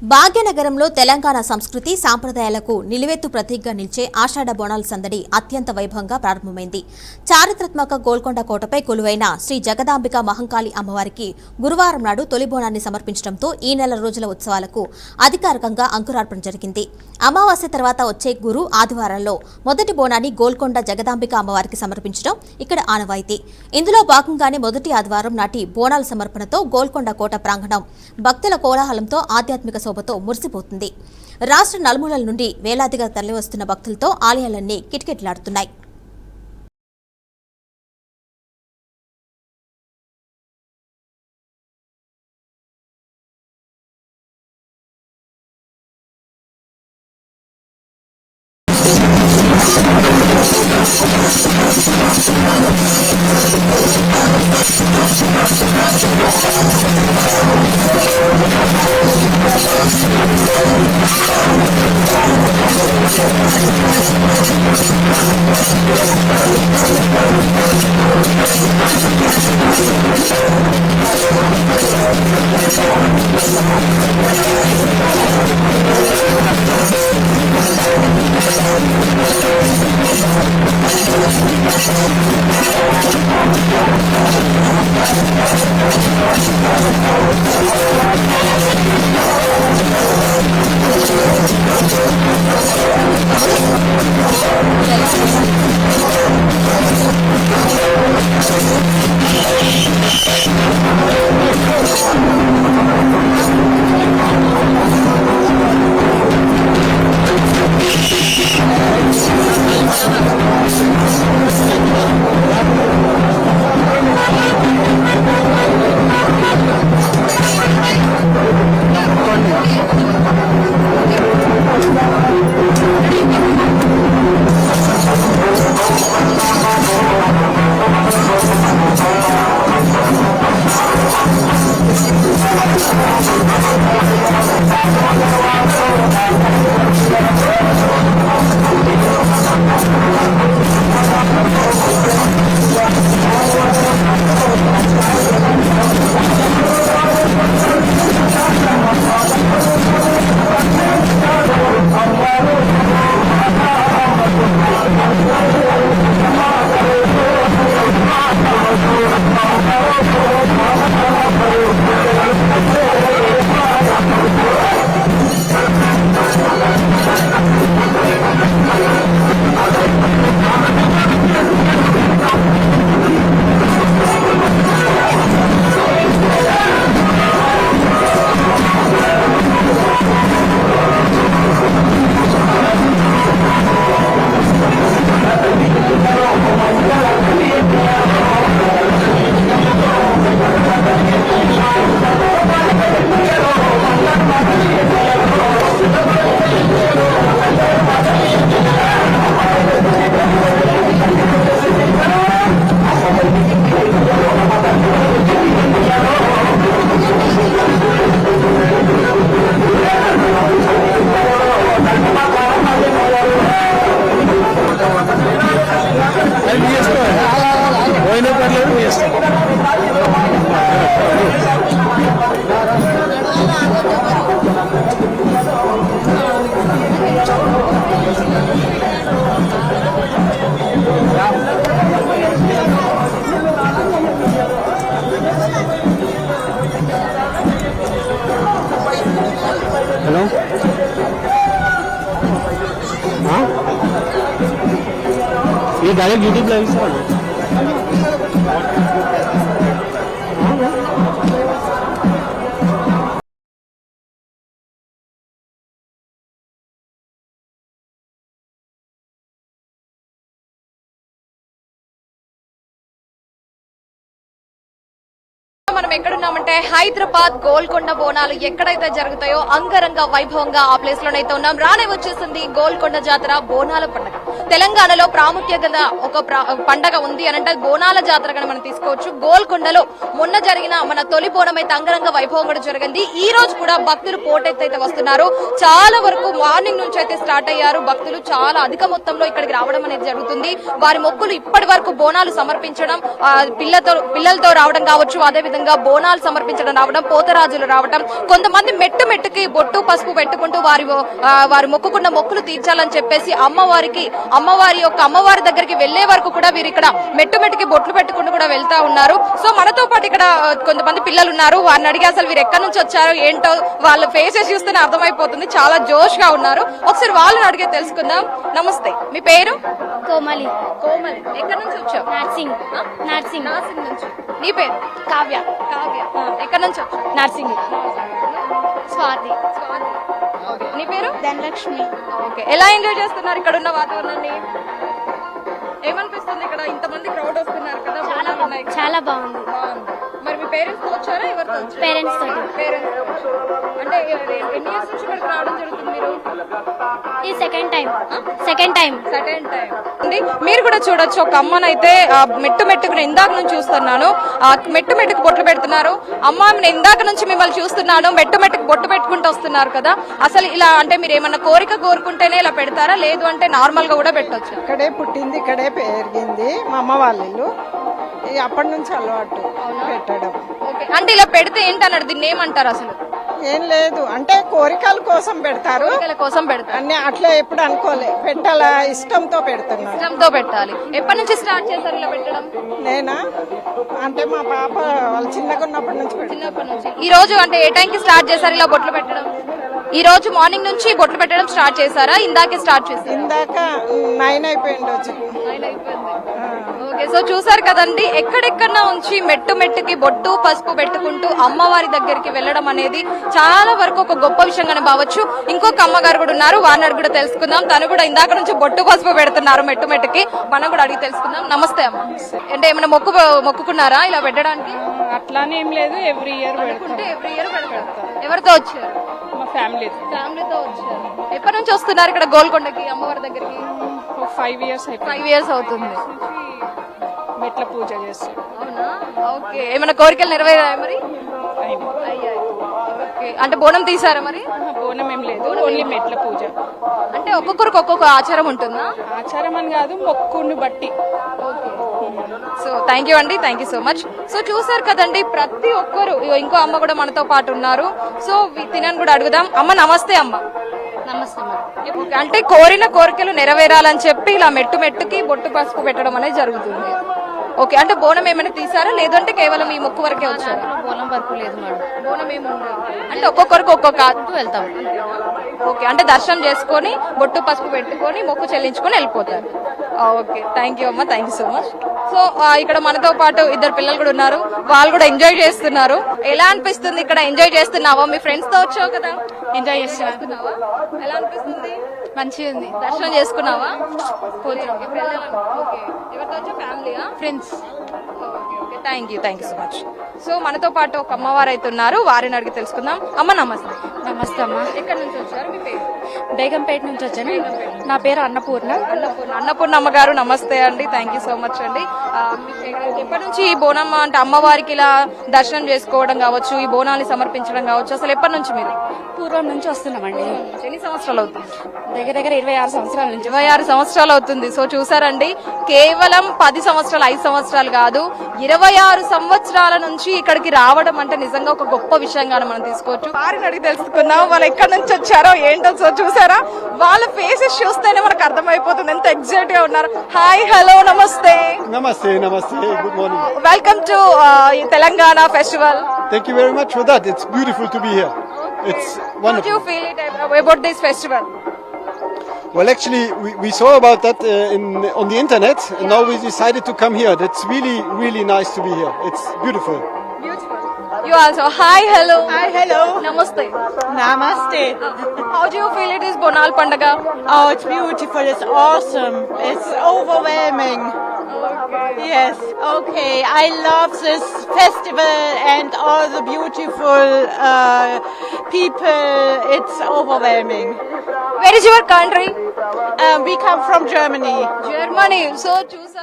భాగ్యనగరంలో తెలంగాణ సంస్కృతి సాంప్రదాయాలకు నిలువెత్తు ప్రతీకగా నిలిచే ఆషాఢ బోనాల సందడి అత్యంత వైభవంగా ప్రారంభమైంది. చారిత్రాత్మక గోల్కొండ కోటపై కొలువైన శ్రీ జగదాంబిక మహంకాళి అమ్మవారికి గురువారం నాడు తొలి బోనాన్ని సమర్పించడంతో ఈ నెల రోజుల ఉత్సవాలకు అధికారికంగా అంకురార్పణ జరిగింది. అమావాస్య తర్వాత వచ్చే గురు ఆదివారాల్లో మొదటి బోనాన్ని గోల్కొండ జగదాంబిక అమ్మవారికి సమర్పించడం ఇక్కడ ఆనవాయితీ. ఇందులో భాగంగానే మొదటి ఆదివారం నాటి బోనాల సమర్పణతో గోల్కొండ కోట ప్రాంగణం భక్తుల కోలాహలంతో ఆధ్యాత్మిక శోభతో మురిసిపోతుంది. రాష్ట్ర నలుమూలల నుండి వేలాదిగా తరలివస్తున్న భక్తులతో ఆలయాలన్నీ కిటకిటలాడుతున్నాయి. हेलो हाँ ये डायरेक्ट यूट्यूब लाइव से మనం ఎక్కడున్నామంటే హైదరాబాద్ గోల్కొండ బోనాలు ఎక్కడైతే జరుగుతాయో అంగరంగ వైభవంగా ఆ ప్లేస్ లోనైతే ఉన్నాం. రానే వచ్చేసింది గోల్కొండ జాతర బోనాల పండుగ. తెలంగాణలో ప్రాముఖ్యత ఒక పండగ ఉంది అని అంటే బోనాల జాతరగా మనం తీసుకోవచ్చు. గోల్కొండలో మొన్న జరిగిన మన తొలి బోనం అయితే అంగరంగ వైభవం కూడా జరిగింది. ఈ రోజు కూడా భక్తులు పోటెత్తైతే వస్తున్నారు. చాలా వరకు మార్నింగ్ నుంచి అయితే స్టార్ట్ అయ్యారు. భక్తులు చాలా అధిక మొత్తంలో ఇక్కడికి రావడం అనేది జరుగుతుంది. వారి మొక్కులు ఇప్పటి వరకు బోనాలు సమర్పించడం, పిల్లలతో రావడం కావచ్చు, అదే విధంగా బోనాలు సమర్పించడం రావడం, పోతరాజులు రావడం, కొంతమంది మెట్టుకి బొట్టు పసుపు పెట్టుకుంటూ వారి మొక్కుకున్న మొక్కులు తీర్చాలని చెప్పేసి అమ్మవారి దగ్గరికి వెళ్లే వరకు కూడా వీరు ఇక్కడ మెట్టుకి బొట్లు పెట్టుకుంటూ కూడా వెళ్తా ఉన్నారు. సో మనతో పాటు ఇక్కడ కొంతమంది పిల్లలు ఉన్నారు. వారిని అడిగి అసలు వీరు ఎక్కడి నుంచి వచ్చారో ఏంటో వాళ్ళ ఫేసెస్ చూస్తేనే అర్థమైపోతుంది. చాలా జోష్ గా ఉన్నారు. ఒకసారి వాళ్ళని అడిగే తెలుసుకుందాం. నమస్తే, మీ పేరు? కోమలి. ఎక్కడి నుంచి వచ్చావు? నర్సింగ్ నుంచి. నీ పేరు? కావ్య. ఎక్కడి నుంచి వచ్చావు? నర్సింగ్. స్వాతి. నీ పేరు? ధనలక్ష్మి. ఓకే, ఎలా ఎంజాయ్ చేస్తున్నారు ఇక్కడ ఉన్న వాతావరణాన్ని? ఏమనిపిస్తుంది ఇక్కడ ఇంతమంది క్రౌడ్ వస్తున్నారు కదా? చాలా బాగుంది. మరి మీ పేరెంట్స్ తో వచ్చారా? ఎవరితో వచ్చారు? పేరెంట్స్ తోటి. అంటే ఎన్ని ఇయర్స్ నుంచి ఇక్కడికి రావడం జరుగుతుంది మీరు? ఈ సెకండ్ టైం. మీరు కూడా చూడొచ్చు, ఒక అమ్మనైతే మెట్టుకు ఇందాక నుంచి చూస్తున్నాను. మెట్టుకు బొట్లు పెడుతున్నారు. అమ్మ, నేను ఇందాక నుంచి మిమ్మల్ని చూస్తున్నాను, మెట్టుకు బొట్టు పెట్టుకుంటూ వస్తున్నారు కదా. అసలు ఇలా అంటే మీరు ఏమన్నా కోరుకుంటేనే ఇలా పెడతారా, లేదు అంటే నార్మల్ గా కూడా పెట్టొచ్చు? ఇక్కడే పుట్టింది, ఇక్కడే పెరిగింది మా అమ్మ వాళ్ళ ఇల్లు. అప్పటి నుంచి అలవాటు పెట్టడం. అంటే ఇలా పెడితే ఏంటన్నాడు, దీన్ని ఏమంటారు అసలు? ఏం లేదు, అంటే కోరికల కోసం పెడతారు. అన్ని అట్లా ఎప్పుడు అనుకోలే, పెట్టాలా ఇష్టంతో పెడుతున్నారు. ఇష్టంతో పెట్టాలి. ఎప్పటి నుంచి స్టార్ట్ చేశారు ఇలా పెట్టడం? నేనా అంటే మా పాప వాళ్ళు చిన్నగా ఉన్నప్పటి నుంచి చిన్నప్పటి నుంచి. ఈ రోజు అంటే ఏ టైంకి స్టార్ట్ చేశారు ఇలా బొట్లు పెట్టడం? ఈ రోజు మార్నింగ్ నుంచి బొట్లు పెట్టడం స్టార్ట్ చేశారా? ఇందాకే స్టార్ట్ చేశారు? ఇందాక 9 అయిపోయింది వచ్చి. ఓకే, సో చూసారు కదండి, ఎక్కడెక్కడ నుంచి మెట్టుకి బొట్టు పసుపు పెట్టుకుంటూ అమ్మవారి దగ్గరికి వెళ్ళడం అనేది చాలా వరకు ఒక గొప్ప విషయంగానే భావచ్చు. ఇంకొక అమ్మగారు కూడా ఉన్నారు, వారిని కూడా తెలుసుకుందాం. తను కూడా ఇందాక నుంచి బొట్టు పసుపు పెడుతున్నారు మెట్టుకి. మనం కూడా అడిగి తెలుసుకుందాం. నమస్తే అమ్మ, అంటే ఏమైనా మొక్కుకున్నారా ఇలా పెట్టడానికి? అట్లానే ఏం లేదు, ఎవ్రీ ఇయర్ పెడతారు. ఎవరితో వచ్చారు? మా ఫ్యామిలీతో వచ్చారు. ఎప్పటి నుంచి వస్తున్నారు ఇక్కడ గోల్కొండకి అమ్మవారి దగ్గరికి? 5 ఇయర్స్ 5 ఇయర్స్ అవుతుంది. మెట్ల పూజ చేస్తారు. అవునా? ఓకే, ఏమైనా కోరికలు నెరవేరాయా మరి? ఓకే, అంటే బోనం తీసారా మరి? బోనం ఏం లేదు, ఓన్లీ మెట్ల పూజ. అంటే ఒక్కొక్కరికి ఒక్కొక్క ఆచారం ఉంటుందా? ఆచారం అని కాదు, మొక్కుని బట్టి. సో థ్యాంక్ యూ అండి, thank you so much. So చూసారు కదండి, ప్రతి ఒక్కరు, ఇంకో అమ్మ కూడా మనతో పాటు ఉన్నారు. సో తినని కూడా అడుగుదాం. అమ్మ నమస్తే. అమ్మ నమస్తే. అంటే కోరిన కోరికలు నెరవేరాలని చెప్పి ఇలా మెట్టుకి బొట్టు పసుపు పెట్టడం అనేది జరుగుతుంది. ఓకే, అంటే బోనం ఏమైనా తీసారా, లేదంటే కేవలం ఈ మొక్కు వరకే వచ్చారా? బోనం వరకు లేదు మేడం. బోనం ఏముంది అంటే ఒక్కొక్కరికి ఒక్కొక్క వెళ్తాం. ఓకే, అంటే దర్శనం చేసుకొని బొట్టు పసుపు పెట్టుకొని మొక్కు చెల్లించుకొని వెళ్ళిపోతారు. ఓకే, థ్యాంక్ యూ అమ్మ, thank you so much. So ఇక్కడ మనతో పాటు ఇద్దరు పిల్లలు కూడా ఉన్నారు, వాళ్ళు కూడా ఎంజాయ్ చేస్తున్నారు. ఎలా అనిపిస్తుంది ఇక్కడ? ఎంజాయ్ చేస్తున్నావా? మీ ఫ్రెండ్స్ తో వచ్చావు కదా, ఎంజాయ్ చేస్తున్నావా? ఎలా అనిపిస్తుంది? మంచిగా ఉంది. దర్శనం చేసుకున్నావా? ఎవరితో వచ్చా? ఫ్యామిలీయా, friends? Thank you so much. So మనతో పాటు ఒక అమ్మవారు అయితే ఉన్నారు, వారిని అడిగి తెలుసుకుందాం. అమ్మ నమస్తే. నమస్తే అమ్మ. ఎక్కడి నుంచి వచ్చారు? మీ పేరు? బేగంపేట నుంచి వచ్చాను. నా పేరు అన్నపూర్ణ. అన్నపూర్ణ అమ్మగారు నమస్తే అండి, థ్యాంక్ యూ సో మచ్ అండి. ఎప్పటి నుంచి ఈ బోనం అంటే అమ్మవారికి ఇలా దర్శనం చేసుకోవడం కావచ్చు, ఈ బోనాన్ని సమర్పించడం కావచ్చు, అసలు ఎప్పటి నుంచి మీరు? పూర్వం నుంచి వస్తున్నామండి. ఎన్ని సంవత్సరాలు అవుతుంది? దగ్గర 26 సంవత్సరాల నుంచి. 26 సంవత్సరాలు అవుతుంది. సో చూసారండి, కేవలం 10 సంవత్సరాలు 5 సంవత్సరాలు కాదు, 26 సంవత్సరాల నుంచి ఇక్కడికి రావడం అంటే నిజంగా ఒక గొప్ప విషయంగా మనం తీసుకోవచ్చు. వారిని అడిగి తెలుసుకుందాం వాళ్ళు ఎక్కడి నుంచి వచ్చారో ఏంటో. సో చూసారా, వాళ్ళ ఫేసెస్ చూస్తేనే మనకు అర్థమైపోతుంది ఎంత ఎగ్జైట్ గా ఉన్నారు. హాయ్, హలో, నమస్తే. Namaste, good morning. Welcome to Telangana festival. Thank you very much for that. It's beautiful to be here. It's What do wonderful. you feel about this festival? Well, actually, we saw about that on the internet, and now we decided to come here. That's really, really nice to be here. It's beautiful. Beautiful. You also. Hi, hello. Hi, hello. Namaste. Namaste. How do you feel it is Bonal Pandaga? Oh, it's beautiful. It's awesome. It's overwhelming. Yes. Okay. I love this festival and all the beautiful people. It's overwhelming. Where is your country? We come from Germany. Germany. So choose.